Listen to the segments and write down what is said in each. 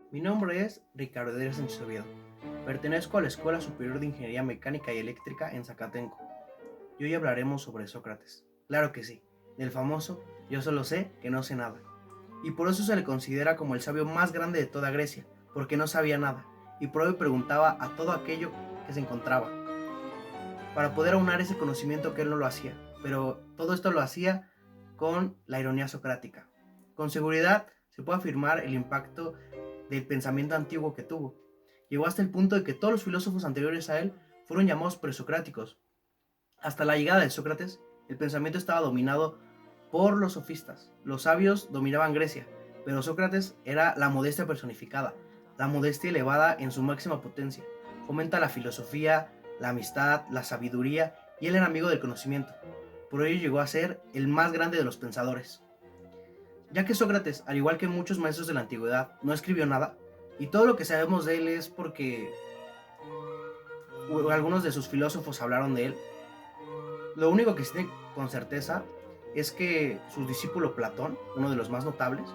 Mi nombre es Ricardo Edgar Sánchez Oviedo. Pertenezco a la Escuela Superior de Ingeniería Mecánica y Eléctrica en Zacatenco. Y hoy hablaremos sobre Sócrates. Claro que sí, del famoso "yo solo sé que no sé nada". Y por eso se le considera como el sabio más grande de toda Grecia, porque no sabía nada, y por ello preguntaba a todo aquello que se encontraba, para poder aunar ese conocimiento que él no lo hacía. Pero todo esto lo hacía con la ironía socrática. Con seguridad se puede afirmar el impacto del pensamiento antiguo que tuvo. Llegó hasta el punto de que todos los filósofos anteriores a él fueron llamados presocráticos. Hasta la llegada de Sócrates, el pensamiento estaba dominado por los sofistas. Los sabios dominaban Grecia, pero Sócrates era la modestia personificada, la modestia elevada en su máxima potencia. Fomenta la filosofía, la amistad, la sabiduría, y él era amigo del conocimiento. Por ello llegó a ser el más grande de los pensadores. Ya que Sócrates, al igual que muchos maestros de la antigüedad, no escribió nada, y todo lo que sabemos de él es porque algunos de sus filósofos hablaron de él, lo único que se tiene con certeza es que su discípulo Platón, uno de los más notables,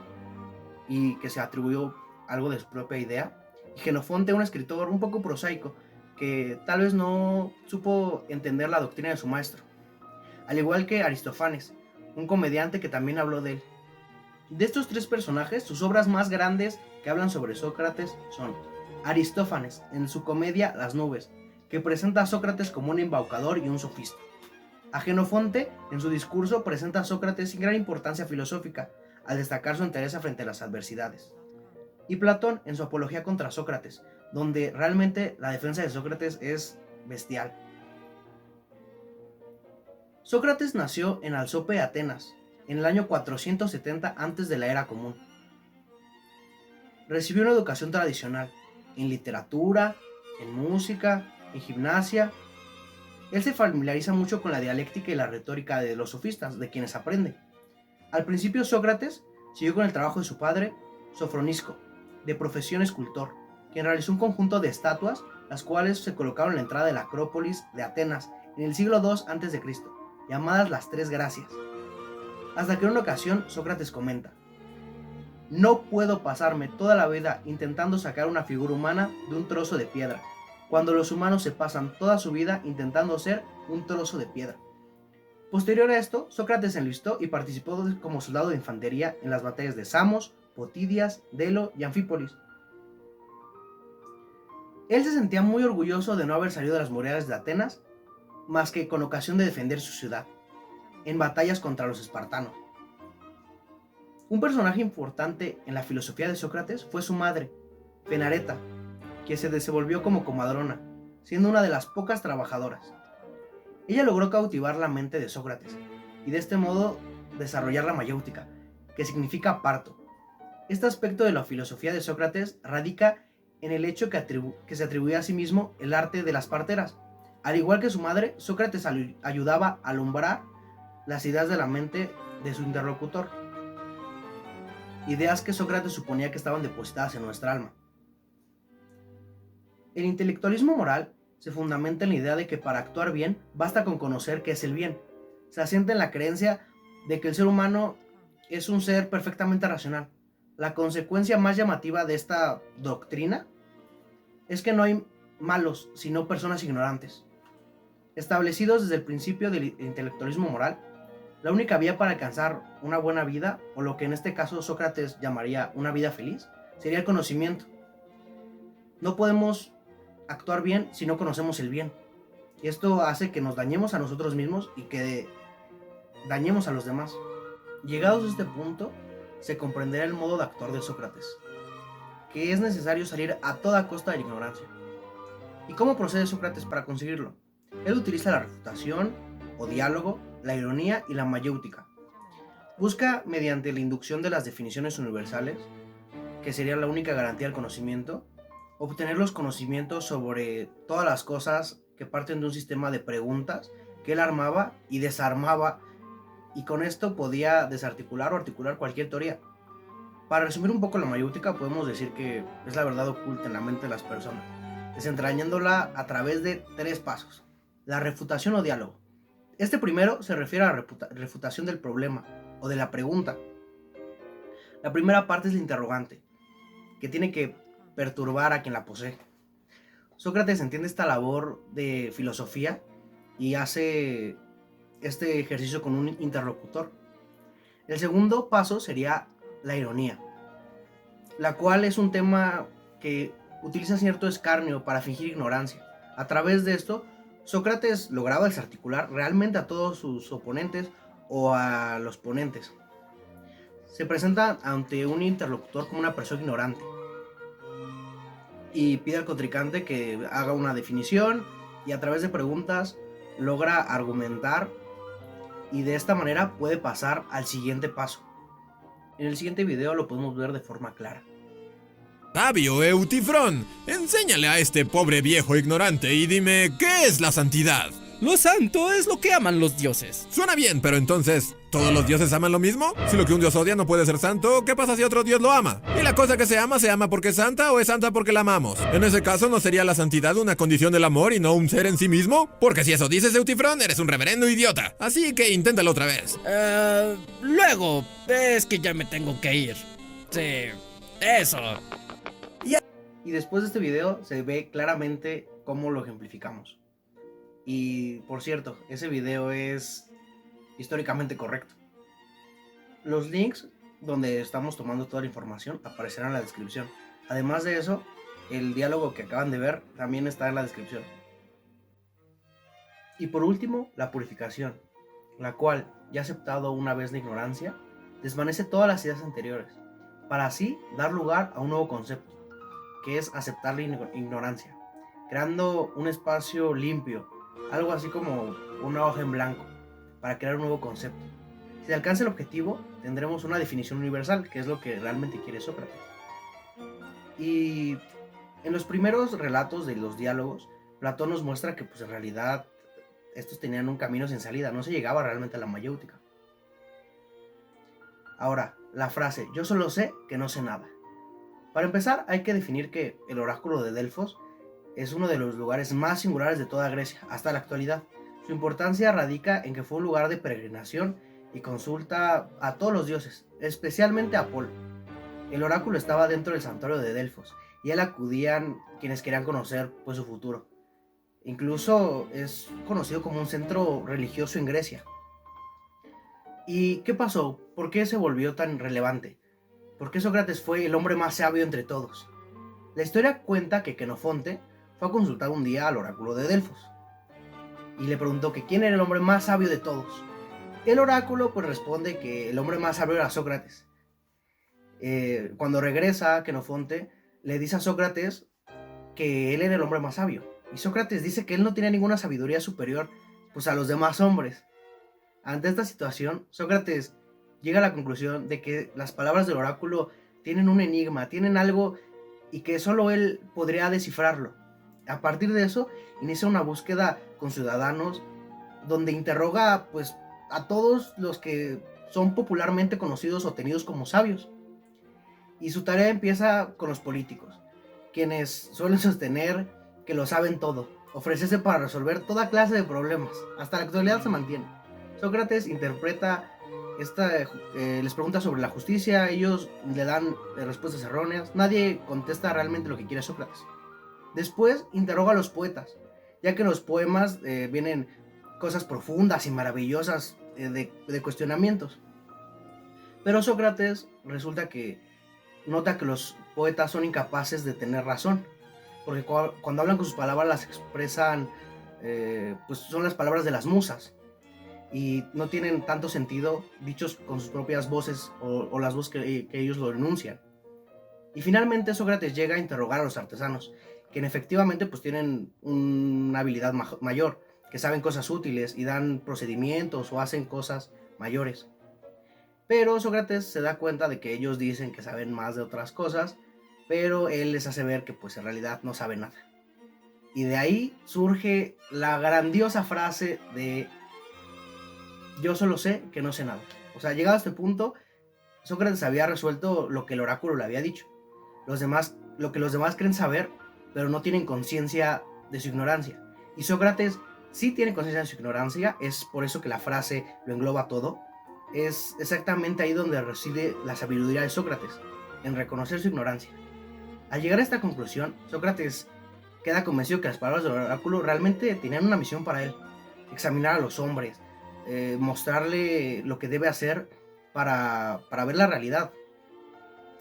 y que se atribuyó algo de su propia idea, y Genofonte, un escritor un poco prosaico, que tal vez no supo entender la doctrina de su maestro, al igual que Aristófanes, un comediante que también habló de él. De estos tres personajes, sus obras más grandes que hablan sobre Sócrates son Aristófanes, en su comedia Las nubes, que presenta a Sócrates como un embaucador y un sofista. A Genofonte, en su discurso, presenta a Sócrates sin gran importancia filosófica, al destacar su entereza frente a las adversidades. Y Platón, en su apología contra Sócrates, donde realmente la defensa de Sócrates es bestial. Sócrates nació en Alsope, Atenas, en el año 470 antes de la era común. Recibió una educación tradicional, en literatura, en música, en gimnasia. Él se familiariza mucho con la dialéctica y la retórica de los sofistas, de quienes aprende. Al principio Sócrates siguió con el trabajo de su padre, Sofronisco, de profesión escultor, quien realizó un conjunto de estatuas, las cuales se colocaron en la entrada de la Acrópolis de Atenas en el siglo II a.C., llamadas las Tres Gracias. Hasta que en una ocasión Sócrates comenta: "No puedo pasarme toda la vida intentando sacar una figura humana de un trozo de piedra, cuando los humanos se pasan toda su vida intentando ser un trozo de piedra". Posterior a esto, Sócrates se enlistó y participó como soldado de infantería en las batallas de Samos, Potidias, Delo y Anfípolis. Él se sentía muy orgulloso de no haber salido de las murallas de Atenas, más que con ocasión de defender su ciudad, en batallas contra los espartanos. Un personaje importante en la filosofía de Sócrates fue su madre, Fenareta, que se desenvolvió como comadrona, siendo una de las pocas trabajadoras. Ella logró cautivar la mente de Sócrates y de este modo desarrollar la mayéutica, que significa parto. Este aspecto de la filosofía de Sócrates radica en el hecho que se atribuía a sí mismo el arte de las parteras. Al igual que su madre, Sócrates ayudaba a alumbrar las ideas de la mente de su interlocutor, ideas que Sócrates suponía que estaban depositadas en nuestra alma. El intelectualismo moral se fundamenta en la idea de que para actuar bien basta con conocer qué es el bien. Se asienta en la creencia de que el ser humano es un ser perfectamente racional. La consecuencia más llamativa de esta doctrina es que no hay malos, sino personas ignorantes. Establecidos desde el principio del intelectualismo moral, la única vía para alcanzar una buena vida, o lo que en este caso Sócrates llamaría una vida feliz, sería el conocimiento. No podemos actuar bien si no conocemos el bien. Y esto hace que nos dañemos a nosotros mismos y que dañemos a los demás. Llegados a este punto, se comprenderá el modo de actuar de Sócrates, que es necesario salir a toda costa de la ignorancia. ¿Y cómo procede Sócrates para conseguirlo? Él utiliza la refutación o diálogo, la ironía y la mayéutica. Busca, mediante la inducción de las definiciones universales, que sería la única garantía del conocimiento, obtener los conocimientos sobre todas las cosas que parten de un sistema de preguntas que él armaba y desarmaba, y con esto podía desarticular o articular cualquier teoría. Para resumir un poco la mayéutica, podemos decir que es la verdad oculta en la mente de las personas, desentrañándola a través de tres pasos: la refutación o diálogo. Este primero se refiere a la refutación del problema o de la pregunta. La primera parte es la interrogante, que tiene que perturbar a quien la posee. Sócrates entiende esta labor de filosofía y hace este ejercicio con un interlocutor. El segundo paso sería la ironía, la cual es un tema que utiliza cierto escarnio para fingir ignorancia. A través de esto, Sócrates lograba desarticular realmente a todos sus oponentes o a los ponentes. Se presenta ante un interlocutor como una persona ignorante y pide al contrincante que haga una definición y a través de preguntas logra argumentar y de esta manera puede pasar al siguiente paso. En el siguiente video lo podemos ver de forma clara. Sabio Eutifrón, enséñale a este pobre viejo ignorante y dime, ¿qué es la santidad? Lo santo es lo que aman los dioses. Suena bien, pero entonces, ¿todos los dioses aman lo mismo? Si lo que un dios odia no puede ser santo, ¿qué pasa si otro dios lo ama? ¿Y la cosa que se ama porque es santa o es santa porque la amamos? En ese caso, ¿no sería la santidad una condición del amor y no un ser en sí mismo? Porque si eso dices, Eutifrón, eres un reverendo idiota. Así que inténtalo otra vez. Luego, es que ya me tengo que ir. Sí, eso. Y después de este video se ve claramente cómo lo ejemplificamos. Y por cierto, ese video es históricamente correcto. Los links donde estamos tomando toda la información aparecerán en la descripción. Además de eso, el diálogo que acaban de ver también está en la descripción. Y por último, la purificación, la cual, ya aceptado una vez la ignorancia, desvanece todas las ideas anteriores, para así dar lugar a un nuevo concepto, que es aceptar la ignorancia, creando un espacio limpio, algo así como una hoja en blanco, para crear un nuevo concepto. Si se alcanza el objetivo, tendremos una definición universal, que es lo que realmente quiere Sócrates. Y en los primeros relatos de los diálogos, Platón nos muestra que pues en realidad estos tenían un camino sin salida, no se llegaba realmente a la mayéutica. Ahora, la frase, yo solo sé que no sé nada. Para empezar, hay que definir que el oráculo de Delfos es uno de los lugares más singulares de toda Grecia, hasta la actualidad. Su importancia radica en que fue un lugar de peregrinación y consulta a todos los dioses, especialmente a Apolo. El oráculo estaba dentro del santuario de Delfos, y a él acudían quienes querían conocer pues, su futuro. Incluso es conocido como un centro religioso en Grecia. ¿Y qué pasó? ¿Por qué se volvió tan relevante? ¿Por qué Sócrates fue el hombre más sabio entre todos? La historia cuenta que Xenofonte fue a consultar un día al oráculo de Delfos y le preguntó que quién era el hombre más sabio de todos. El oráculo pues responde que el hombre más sabio era Sócrates. Cuando regresa Xenofonte le dice a Sócrates que él era el hombre más sabio y Sócrates dice que él no tenía ninguna sabiduría superior pues a los demás hombres. Ante esta situación, Sócrates llega a la conclusión de que las palabras del oráculo tienen un enigma, tienen algo y que solo él podría descifrarlo. A partir de eso, inicia una búsqueda con ciudadanos donde interroga pues, a todos los que son popularmente conocidos o tenidos como sabios. Y su tarea empieza con los políticos, quienes suelen sostener que lo saben todo, ofrecerse para resolver toda clase de problemas. Hasta la actualidad se mantiene. Sócrates interpreta les pregunta sobre la justicia, ellos le dan respuestas erróneas, nadie contesta realmente lo que quiere Sócrates. Después interroga a los poetas, ya que en los poemas vienen cosas profundas y maravillosas de cuestionamientos. Pero Sócrates resulta que nota que los poetas son incapaces de tener razón, porque cuando hablan con sus palabras las expresan, pues son las palabras de las musas. Y no tienen tanto sentido dichos con sus propias voces o las voces que ellos lo enuncian. Y finalmente Sócrates llega a interrogar a los artesanos, que efectivamente pues tienen una habilidad mayor, que saben cosas útiles y dan procedimientos o hacen cosas mayores. Pero Sócrates se da cuenta de que ellos dicen que saben más de otras cosas, pero él les hace ver que pues en realidad no saben nada. Y de ahí surge la grandiosa frase de yo solo sé que no sé nada. O sea, llegado a este punto, Sócrates había resuelto lo que el oráculo le había dicho. Lo que los demás creen saber, pero no tienen conciencia de su ignorancia. Y Sócrates sí tiene conciencia de su ignorancia, es por eso que la frase lo engloba todo. Es exactamente ahí donde reside la sabiduría de Sócrates, en reconocer su ignorancia. Al llegar a esta conclusión, Sócrates queda convencido que las palabras del oráculo realmente tenían una misión para él: examinar a los hombres, mostrarle lo que debe hacer para ver la realidad.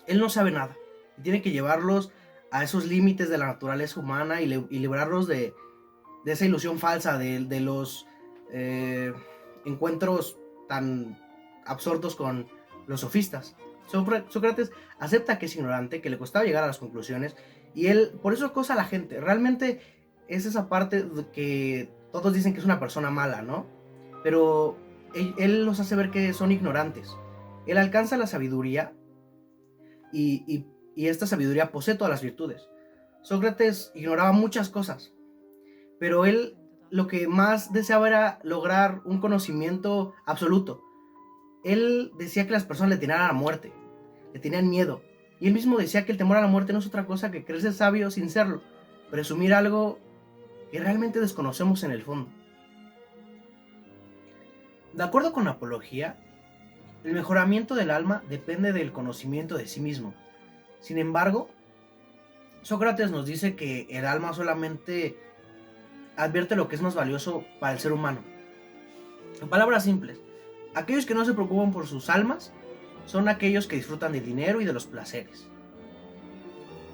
Él no sabe nada y tiene que llevarlos a esos límites de la naturaleza humana y librarlos de esa ilusión falsa, de los encuentros tan absortos con los sofistas. Sócrates acepta que es ignorante, que le costaba llegar a las conclusiones, y él por eso acosa a la gente. Realmente es esa parte que todos dicen que es una persona mala, ¿no? Pero él los hace ver que son ignorantes. Él alcanza la sabiduría y esta sabiduría posee todas las virtudes. Sócrates ignoraba muchas cosas, pero él lo que más deseaba era lograr un conocimiento absoluto. Él decía que las personas le tenían a la muerte, le tenían miedo, y él mismo decía que el temor a la muerte no es otra cosa que creerse sabio sin serlo, presumir algo que realmente desconocemos en el fondo. De acuerdo con la apología, el mejoramiento del alma depende del conocimiento de sí mismo. Sin embargo, Sócrates nos dice que el alma solamente advierte lo que es más valioso para el ser humano. En palabras simples, aquellos que no se preocupan por sus almas son aquellos que disfrutan del dinero y de los placeres.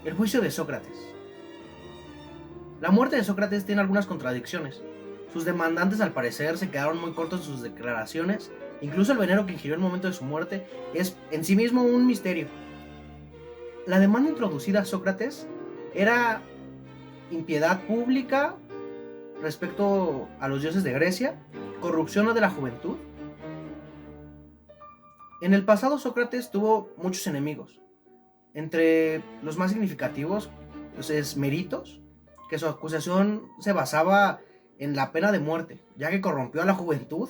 El juicio de Sócrates. La muerte de Sócrates tiene algunas contradicciones. Sus demandantes al parecer se quedaron muy cortos en sus declaraciones. Incluso el veneno que ingirió en el momento de su muerte es en sí mismo un misterio. La demanda introducida a Sócrates era impiedad pública respecto a los dioses de Grecia, corrupción de la juventud. En el pasado Sócrates tuvo muchos enemigos. Entre los más significativos es Meritos, que su acusación se basaba en la pena de muerte, ya que corrompió a la juventud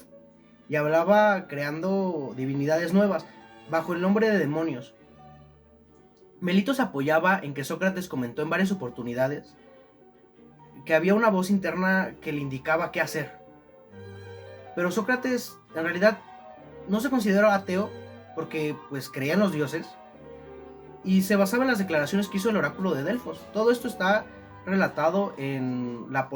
y hablaba creando divinidades nuevas bajo el nombre de demonios. Melitos apoyaba en que Sócrates comentó en varias oportunidades que había una voz interna que le indicaba qué hacer. Pero Sócrates en realidad no se consideró ateo porque pues creía en los dioses y se basaba en las declaraciones que hizo el oráculo de Delfos. Todo esto está relatado en la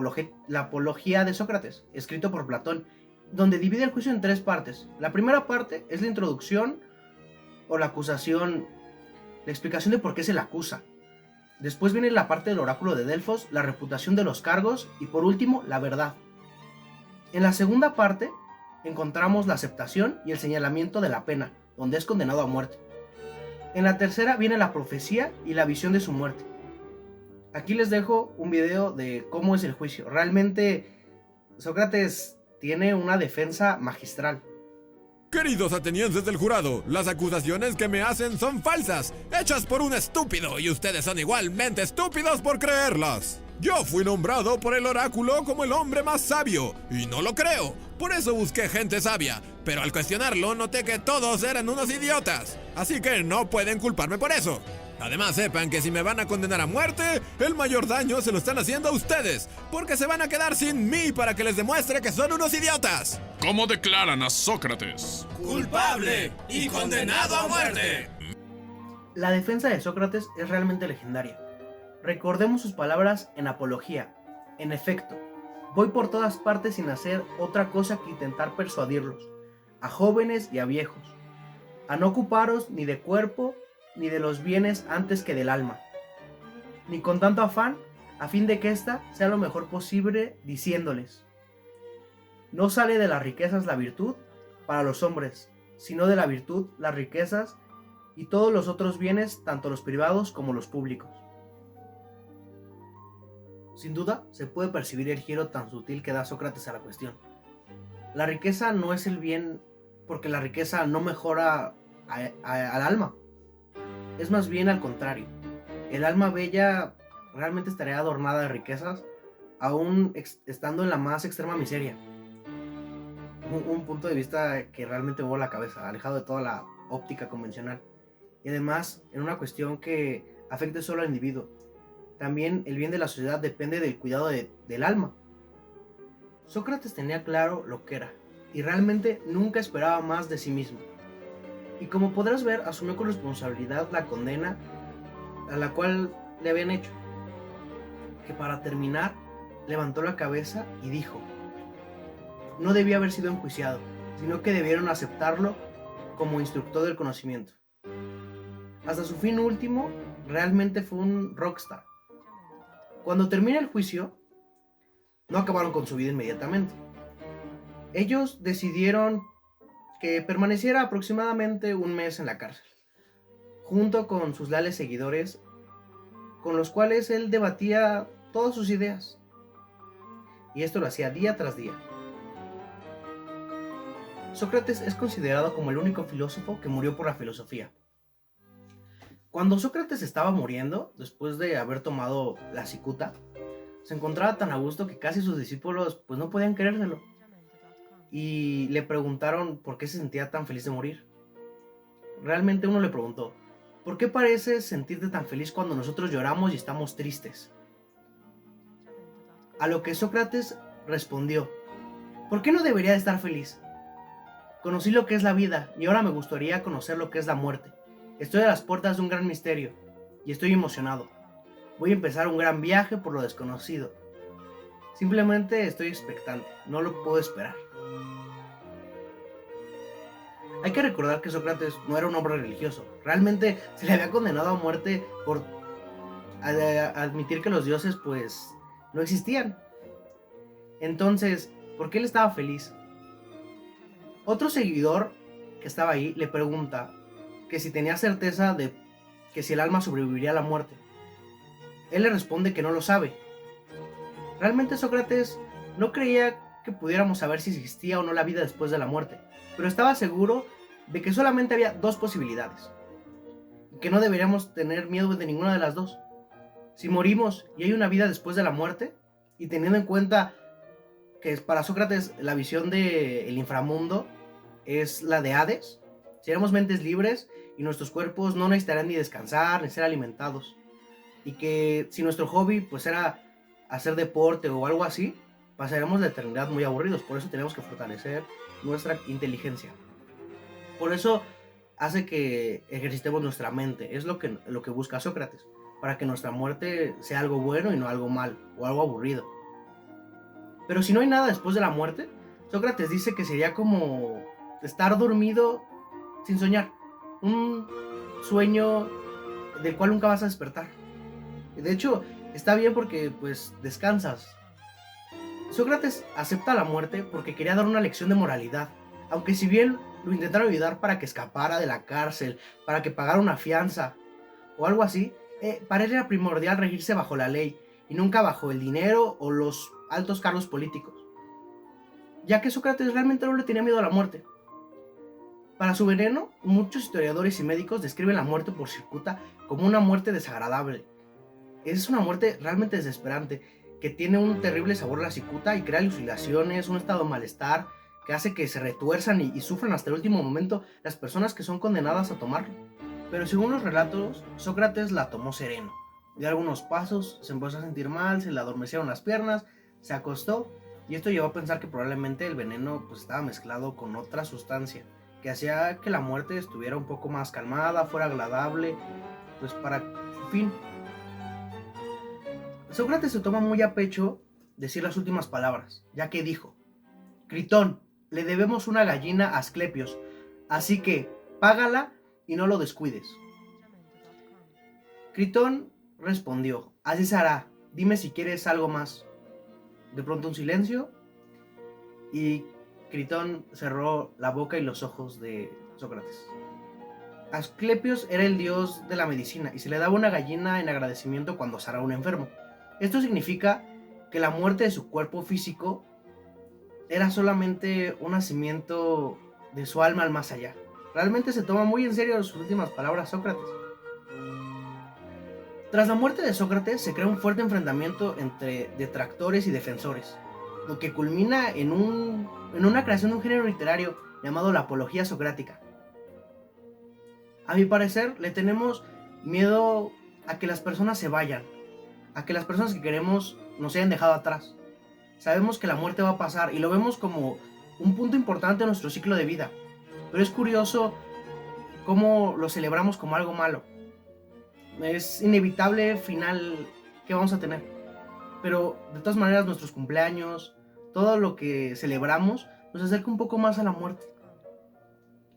Apología de Sócrates, escrito por Platón, donde divide el juicio en tres partes. La primera parte es la introducción o la acusación, la explicación de por qué se le acusa. Después viene la parte del oráculo de Delfos, la reputación de los cargos y por último la verdad. En la segunda parte encontramos la aceptación y el señalamiento de la pena, donde es condenado a muerte. En la tercera viene la profecía y la visión de su muerte. Aquí les dejo un video de cómo es el juicio. Realmente Sócrates tiene una defensa magistral. Queridos atenienses del jurado, las acusaciones que me hacen son falsas, hechas por un estúpido, y ustedes son igualmente estúpidos por creerlas. Yo fui nombrado por el oráculo como el hombre más sabio, y no lo creo. Por eso busqué gente sabia, pero al cuestionarlo noté que todos eran unos idiotas. Así que no pueden culparme por eso. Además, sepan que si me van a condenar a muerte, el mayor daño se lo están haciendo a ustedes, porque se van a quedar sin mí para que les demuestre que son unos idiotas. ¿Cómo declaran a Sócrates? ¡Culpable y condenado a muerte! La defensa de Sócrates es realmente legendaria. Recordemos sus palabras en Apología. En efecto, voy por todas partes sin hacer otra cosa que intentar persuadirlos, a jóvenes y a viejos, a no ocuparos ni de cuerpo ni de los bienes antes que del alma, ni con tanto afán, a fin de que ésta sea lo mejor posible, diciéndoles: no sale de las riquezas la virtud para los hombres, sino de la virtud las riquezas y todos los otros bienes, tanto los privados como los públicos. Sin duda, se puede percibir el giro tan sutil que da Sócrates a la cuestión. La riqueza no es el bien, porque la riqueza no mejora al alma. Es más bien al contrario. El alma bella realmente estaría adornada de riquezas, aún estando en la más extrema miseria. Un punto de vista que realmente me vuela la cabeza, alejado de toda la óptica convencional. Y además, en una cuestión que afecte solo al individuo. También el bien de la sociedad depende del cuidado del alma. Sócrates tenía claro lo que era, y realmente nunca esperaba más de sí mismo. Y como podrás ver, asumió con responsabilidad la condena a la cual le habían hecho, que para terminar levantó la cabeza y dijo: no debía haber sido enjuiciado, sino que debieron aceptarlo como instructor del conocimiento. Hasta su fin último, realmente fue un rockstar. Cuando termina el juicio, no acabaron con su vida inmediatamente. Ellos decidieron que permaneciera aproximadamente un mes en la cárcel, junto con sus leales seguidores, con los cuales él debatía todas sus ideas. Y esto lo hacía día tras día. Sócrates es considerado como el único filósofo que murió por la filosofía. Cuando Sócrates estaba muriendo, después de haber tomado la cicuta, se encontraba tan a gusto que casi sus discípulos pues no podían creérselo. Y le preguntaron por qué se sentía tan feliz de morir. Realmente uno le preguntó: ¿por qué pareces sentirte tan feliz cuando nosotros lloramos y estamos tristes? A lo que Sócrates respondió: ¿por qué no debería de estar feliz? Conocí lo que es la vida y ahora me gustaría conocer lo que es la muerte. Estoy a las puertas de un gran misterio y estoy emocionado. Voy a empezar un gran viaje por lo desconocido. Simplemente estoy expectante, no lo puedo esperar. Hay que recordar que Sócrates no era un hombre religioso. Realmente se le había condenado a muerte por admitir que los dioses pues no existían. Entonces, ¿por qué él estaba feliz? Otro seguidor que estaba ahí le pregunta que si tenía certeza de que si el alma sobreviviría a la muerte. Él le responde que no lo sabe. Realmente Sócrates no creía que pudiéramos saber si existía o no la vida después de la muerte, pero estaba seguro de que solamente había dos posibilidades, y que no deberíamos tener miedo de ninguna de las dos. Si morimos y hay una vida después de la muerte, y teniendo en cuenta que para Sócrates la visión del inframundo es la de Hades, seremos mentes libres y nuestros cuerpos no necesitarán ni descansar ni ser alimentados, y que si nuestro hobby pues era hacer deporte o algo así, pasaremos la eternidad muy aburridos. Por eso tenemos que fortalecer nuestra inteligencia. Por eso hace que ejercitemos nuestra mente. Es lo que busca Sócrates, para que nuestra muerte sea algo bueno y no algo mal o algo aburrido. Pero si no hay nada después de la muerte, Sócrates dice que sería como estar dormido sin soñar. Un sueño del cual nunca vas a despertar. De hecho, está bien porque pues descansas. Sócrates acepta la muerte porque quería dar una lección de moralidad. Aunque si bien lo intentaron ayudar para que escapara de la cárcel, para que pagara una fianza o algo así, para él era primordial regirse bajo la ley y nunca bajo el dinero o los altos cargos políticos, ya que Sócrates realmente no le tenía miedo a la muerte. Para su veneno, muchos historiadores y médicos describen la muerte por cicuta como una muerte desagradable. Es una muerte realmente desesperante, que tiene un terrible sabor a la cicuta y crea alucinaciones, un estado de malestar que hace que se retuerzan y sufran hasta el último momento las personas que son condenadas a tomarlo. Pero según los relatos, Sócrates la tomó sereno. Dio algunos pasos, se empezó a sentir mal, se le adormecieron las piernas, se acostó, y esto llevó a pensar que probablemente el veneno pues estaba mezclado con otra sustancia que hacía que la muerte estuviera un poco más calmada, fuera agradable, pues para su fin. Sócrates se toma muy a pecho decir las últimas palabras, ya que dijo: Critón, le debemos una gallina a Asclepios, así que págala y no lo descuides. Critón respondió: así se hará, dime si quieres algo más. De pronto un silencio, y Critón cerró la boca y los ojos de Sócrates. Asclepios era el dios de la medicina y se le daba una gallina en agradecimiento cuando sanaba a un enfermo. Esto significa que la muerte de su cuerpo físico era solamente un nacimiento de su alma al más allá. Realmente se toma muy en serio sus últimas palabras Sócrates. Tras la muerte de Sócrates se crea un fuerte enfrentamiento entre detractores y defensores, lo que culmina en una creación de un género literario llamado la apología socrática. A mi parecer, le tenemos miedo a que las personas se vayan, a que las personas que queremos nos hayan dejado atrás. Sabemos que la muerte va a pasar y lo vemos como un punto importante en nuestro ciclo de vida, pero es curioso cómo lo celebramos como algo malo. es inevitable final que vamos a tener. Pero de todas maneras nuestros cumpleaños, todo lo que celebramos nos acerca un poco más a la muerte.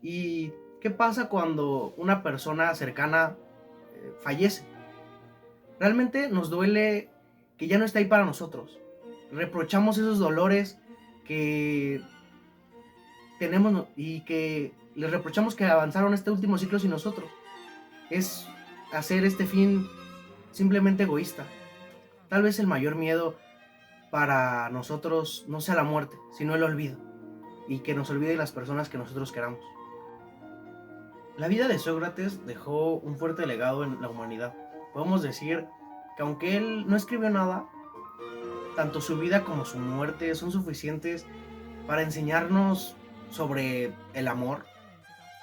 ¿Y qué pasa cuando una persona cercana fallece? Realmente nos duele que ya no está ahí para nosotros. Reprochamos esos dolores que tenemos y que les reprochamos que avanzaron este último ciclo sin nosotros. Es hacer este fin simplemente egoísta. Tal vez el mayor miedo para nosotros no sea la muerte, sino el olvido, y que nos olviden las personas que nosotros queramos. La vida de Sócrates dejó un fuerte legado en la humanidad. Podemos decir que aunque él no escribió nada, tanto su vida como su muerte son suficientes para enseñarnos sobre el amor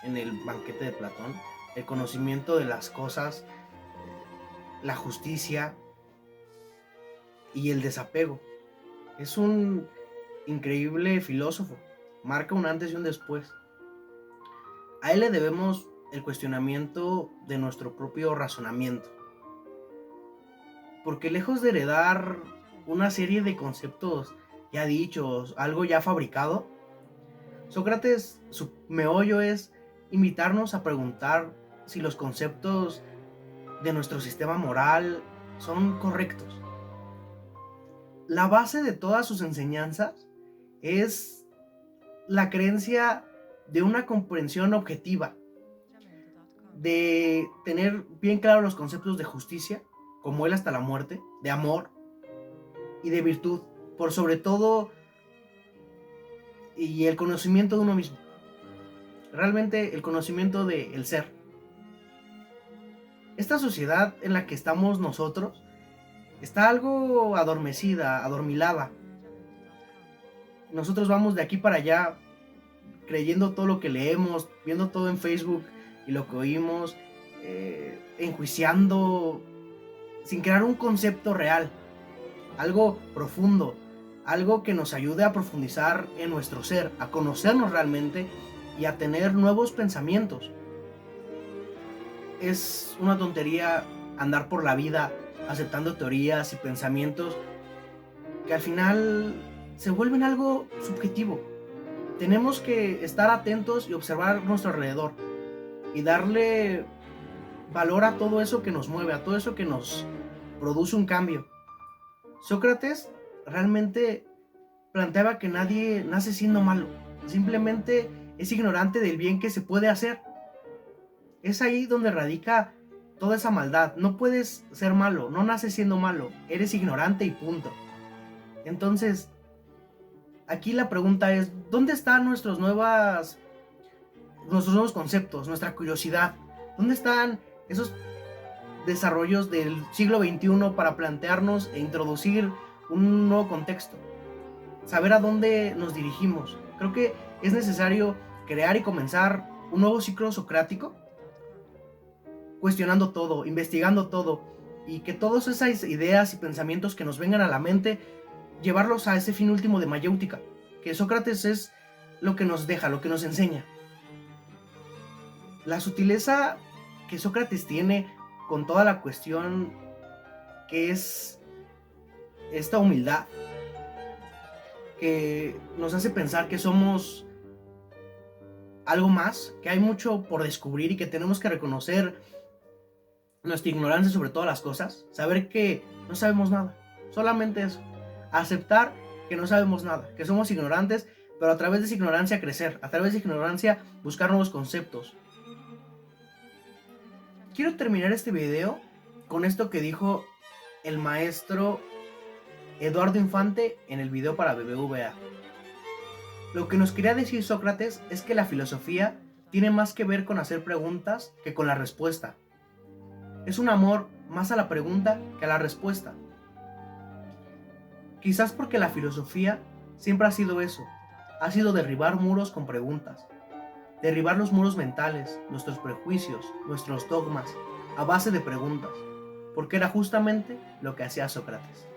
en el banquete de Platón, el conocimiento de las cosas, la justicia y el desapego. Es un increíble filósofo, marca un antes y un después. A él le debemos el cuestionamiento de nuestro propio razonamiento, porque lejos de heredar una serie de conceptos ya dichos, algo ya fabricado, Sócrates, su meollo es invitarnos a preguntar si los conceptos de nuestro sistema moral son correctos. La base de todas sus enseñanzas es la creencia de una comprensión objetiva, de tener bien claros los conceptos de justicia, como él hasta la muerte, de amor y de virtud, por sobre todo, y el conocimiento de uno mismo. Realmente el conocimiento del ser. Esta sociedad en la que estamos nosotros está algo adormecida, adormilada. Nosotros vamos de aquí para allá creyendo todo lo que leemos, viendo todo en Facebook y lo que oímos, enjuiciando sin crear un concepto real, algo profundo, algo que nos ayude a profundizar en nuestro ser, a conocernos realmente y a tener nuevos pensamientos. Es una tontería andar por la vida aceptando teorías y pensamientos que al final se vuelven algo subjetivo. Tenemos que estar atentos y observar nuestro alrededor y darle valor a todo eso que nos mueve, a todo eso que nos produce un cambio. Sócrates realmente planteaba que nadie nace siendo malo, simplemente es ignorante del bien que se puede hacer. Es ahí donde radica toda esa maldad. No puedes ser malo, no naces siendo malo, eres ignorante y punto. Entonces, aquí la pregunta es, ¿dónde están nuestros nuevos conceptos, nuestra curiosidad? ¿Dónde están esos desarrollos del siglo XXI para plantearnos e introducir un nuevo contexto? Saber a dónde nos dirigimos. Creo que es necesario crear y comenzar un nuevo ciclo socrático, cuestionando todo, investigando todo, y que todas esas ideas y pensamientos que nos vengan a la mente, llevarlos a ese fin último de mayéutica, que Sócrates es lo que nos deja, lo que nos enseña. La sutileza que Sócrates tiene con toda la cuestión que es esta humildad, que nos hace pensar que somos algo más, que hay mucho por descubrir y que tenemos que reconocer nuestra ignorancia sobre todas las cosas, saber que no sabemos nada, solamente eso, aceptar que no sabemos nada, que somos ignorantes, pero a través de esa ignorancia crecer, a través de esa ignorancia buscar nuevos conceptos. Quiero terminar este video con esto que dijo el maestro Eduardo Infante en el video para BBVA. Lo que nos quería decir Sócrates es que la filosofía tiene más que ver con hacer preguntas que con la respuesta. Es un amor más a la pregunta que a la respuesta. Quizás porque la filosofía siempre ha sido eso, ha sido derribar muros con preguntas, derribar los muros mentales, nuestros prejuicios, nuestros dogmas, a base de preguntas, porque era justamente lo que hacía Sócrates.